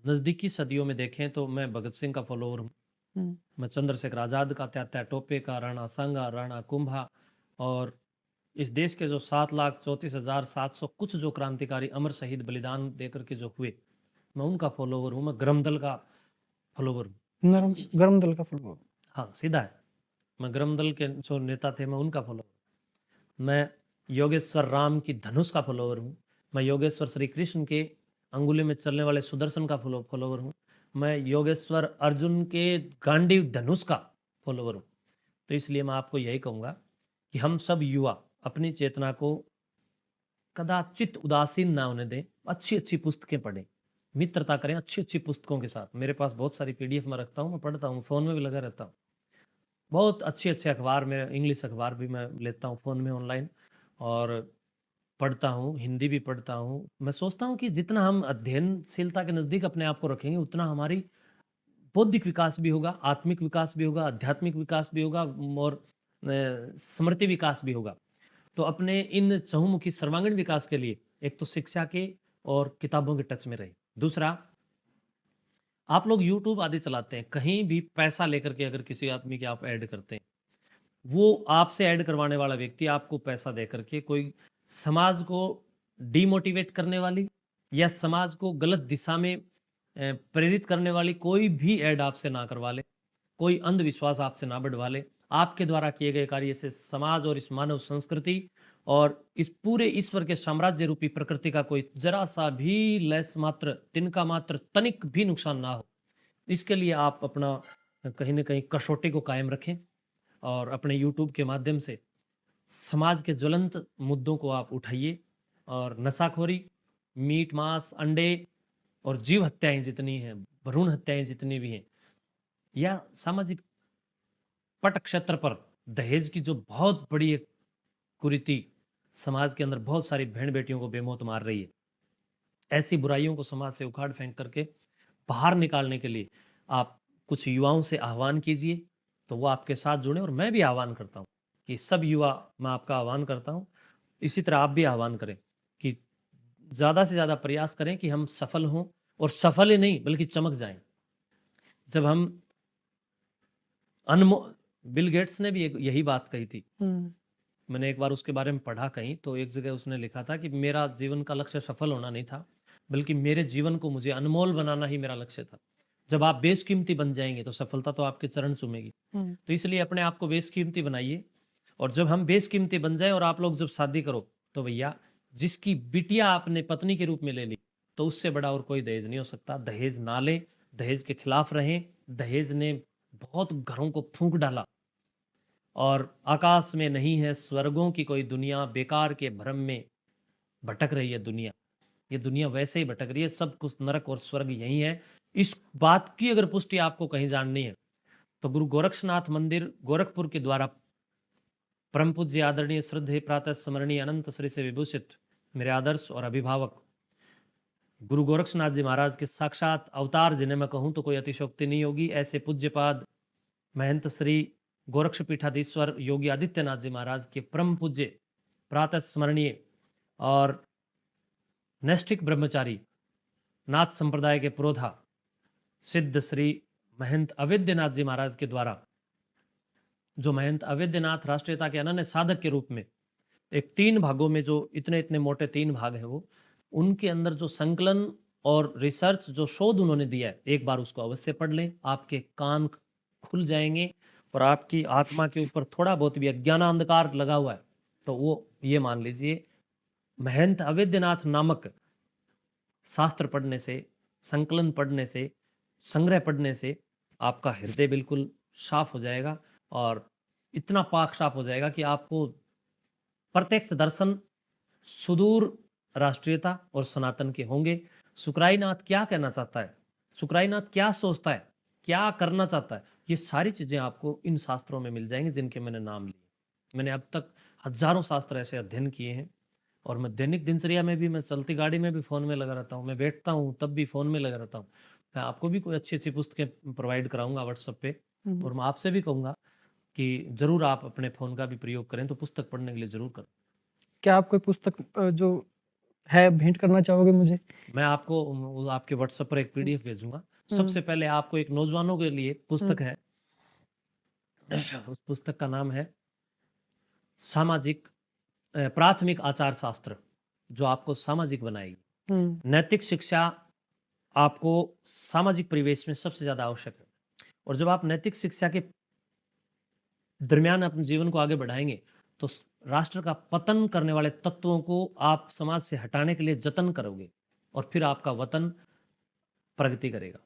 नज़दीकी सदियों में देखें तो मैं भगत सिंह का फॉलोवर हूँ। हुँ। मैं चंद्रशेखर आज़ाद का, तात्या टोपे का, राणा सांगा, राणा कुंभा और इस देश के जो 7,34,700 कुछ जो क्रांतिकारी अमर शहीद बलिदान देकर के जो हुए, मैं उनका फॉलोवर हूँ। मैं गरम दल का फॉलोवर हूँ। नरम गरम दल का फुटबॉल। हाँ, सीधा है। मैं गरम दल के जो नेता थे, मैं उनका फॉलोवर। मैं योगेश्वर राम की धनुष का फॉलोवर हूँ। मैं योगेश्वर श्री कृष्ण के अंगुली में चलने वाले सुदर्शन का फॉलोवर हूँ। मैं योगेश्वर अर्जुन के गांडीव धनुष का फॉलोवर हूँ। तो इसलिए मैं आपको यही कहूँगा कि हम सब युवा अपनी चेतना को कदाचित उदासीन ना होने दें। अच्छी अच्छी पुस्तकें पढ़ें, मित्रता करें अच्छी अच्छी पुस्तकों के साथ। मेरे पास बहुत सारी पीडीएफ में रखता हूँ, मैं पढ़ता हूँ, फ़ोन में भी लगा रहता हूँ। बहुत अच्छे अच्छे अखबार में, इंग्लिश अखबार भी मैं लेता हूँ फ़ोन में ऑनलाइन और पढ़ता हूँ, हिंदी भी पढ़ता हूँ। मैं सोचता हूँ कि जितना हम अध्ययनशीलता के नज़दीक अपने आप को रखेंगे, उतना हमारी बौद्धिक विकास भी होगा, आत्मिक विकास भी होगा, आध्यात्मिक विकास भी होगा और स्मृति विकास भी होगा। तो अपने इन चहुमुखी सर्वांगीण विकास के लिए एक तो शिक्षा के और किताबों के टच में रहे। दूसरा, आप लोग यूट्यूब आदि चलाते हैं, कहीं भी पैसा लेकर के अगर किसी आदमी की आप ऐड करते हैं, वो आपसे ऐड करवाने वाला व्यक्ति आपको पैसा दे करके कोई समाज को डिमोटिवेट करने वाली या समाज को गलत दिशा में प्रेरित करने वाली कोई भी ऐड आपसे ना करवा ले, कोई अंधविश्वास आपसे ना बढ़वा ले। आपके द्वारा किए गए कार्य से समाज और इस मानव संस्कृति और इस पूरे ईश्वर के साम्राज्य रूपी प्रकृति का कोई जरा सा भी लेस मात्र, तिनका मात्र, तनिक भी नुकसान ना हो। इसके लिए आप अपना कहीं न कहीं कसौटी को कायम रखें और अपने यूट्यूब के माध्यम से समाज के ज्वलंत मुद्दों को आप उठाइए और नशाखोरी, मीट, मांस, अंडे और जीव हत्याएँ जितनी हैं, भ्रूण हत्याएँ जितनी भी हैं या सामाजिक पट क्षेत्र पर दहेज की जो बहुत बड़ी एक कुरीति समाज के अंदर बहुत सारी बहन-बेटियों को बेमौत मार रही है। ऐसी बुराइयों को समाज से उखाड़ फेंक करके बाहर निकालने के लिए आप कुछ युवाओं से आह्वान कीजिए, तो वो आपके साथ जुड़ें और मैं भी आह्वान करता हूँ कि सब युवा मैं आपका आह्वान करता हूँ, इसी तरह आप भी आह्वान करें कि ज़्यादा से ज़्यादा प्रयास करें कि हम सफल हों और सफल ही नहीं बल्कि चमक जाएँ। जब हम अनमो बिल गेट्स ने भी एक यही बात कही थी। हुँ। मैंने एक बार उसके बारे में पढ़ा कहीं, तो एक जगह उसने लिखा था कि मेरा जीवन का लक्ष्य सफल होना नहीं था, बल्कि मेरे जीवन को मुझे अनमोल बनाना ही मेरा लक्ष्य था। जब आप बेशकीमती बन जाएँगे तो सफलता तो आपके चरण चूमेगी। हुँ। तो इसलिए अपने आप को बेशकीमती बनाइए और जब हम बेशकीमती बन जाएँ और आप लोग जब शादी करो, तो भैया जिसकी बिटिया आपने पत्नी के रूप में ले ली, तो उससे बड़ा और कोई दहेज नहीं हो सकता। दहेज ना लें, दहेज के खिलाफ रहें। दहेज ने बहुत घरों को फूँक डाला और आकाश में नहीं है स्वर्गों की कोई दुनिया, बेकार के भ्रम में भटक रही है दुनिया। ये दुनिया वैसे ही भटक रही है, सब कुछ नरक और स्वर्ग यही है। इस बात की अगर पुष्टि आपको कहीं जाननी है, तो गुरु गोरक्षनाथ मंदिर गोरखपुर के द्वारा परम पूज्य आदरणीय श्रद्धेय प्रातः स्मरणीय अनंत श्री से विभूषित मेरे आदर्श और अभिभावक गुरु गोरक्षनाथ जी महाराज के साक्षात अवतार, जिन्हें मैं कहूँ तो कोई अतिशयोक्ति नहीं होगी, ऐसे पूज्यपाद महंत श्री गोरक्षपीठाधीश्वर योगी आदित्यनाथ जी महाराज के परम पूज्य प्रातः स्मरणीय और नैष्ठिक ब्रह्मचारी नाथ संप्रदाय के पुरोधा सिद्ध श्री महंत अवेद्यनाथ जी महाराज के द्वारा, जो महंत अवेद्यनाथ राष्ट्रीयता के अनन्य साधक के रूप में एक 3 भागों में, जो इतने इतने मोटे 3 भाग हैं वो, उनके अंदर जो संकलन और रिसर्च जो शोध उन्होंने दिया है, एक बार उसको अवश्य पढ़ लें। आपके कान खुल जाएंगे और आपकी आत्मा के ऊपर थोड़ा बहुत भी अज्ञान अंधकार लगा हुआ है, तो वो ये मान लीजिए महंत अवेद्यनाथ नामक शास्त्र पढ़ने से, संकलन पढ़ने से, संग्रह पढ़ने से आपका हृदय बिल्कुल साफ हो जाएगा और इतना पाक साफ हो जाएगा कि आपको प्रत्यक्ष दर्शन सुदूर राष्ट्रीयता और सनातन के होंगे। सुकराईनाथ क्या कहना चाहता है, सुकराईनाथ क्या सोचता है, क्या करना चाहता है, ये सारी चीज़ें आपको इन शास्त्रों में मिल जाएंगी जिनके मैंने नाम लिए। मैंने अब तक हजारों शास्त्र ऐसे अध्ययन किए हैं और मैं दैनिक दिनचर्या में भी, मैं चलती गाड़ी में भी फ़ोन में लगा रहता हूँ, मैं बैठता हूँ तब भी फ़ोन में लगा रहता हूँ। मैं आपको भी कोई अच्छी अच्छी पुस्तकें प्रोवाइड कराऊंगा व्हाट्सएप पे हुँ। और मैं आपसे भी कहूँगा कि ज़रूर आप अपने फ़ोन का भी प्रयोग करें, तो पुस्तक पढ़ने के लिए ज़रूर करें। क्या आप कोई पुस्तक जो है, भेंट करना चाहोगे मुझे? मैं आपको आपके व्हाट्सएप पर एक पीडीएफ भेजूंगा। सबसे पहले आपको एक नौजवानों के लिए पुस्तक है, उस पुस्तक का नाम है सामाजिक प्राथमिक आचार शास्त्र, जो आपको सामाजिक बनाएगी। नैतिक शिक्षा आपको सामाजिक परिवेश में सबसे ज्यादा आवश्यक है, और जब आप नैतिक शिक्षा के दरमियान अपने जीवन को आगे बढ़ाएंगे तो राष्ट्र का पतन करने वाले तत्वों को आप समाज से हटाने के लिए जतन करोगे, और फिर आपका वतन प्रगति करेगा।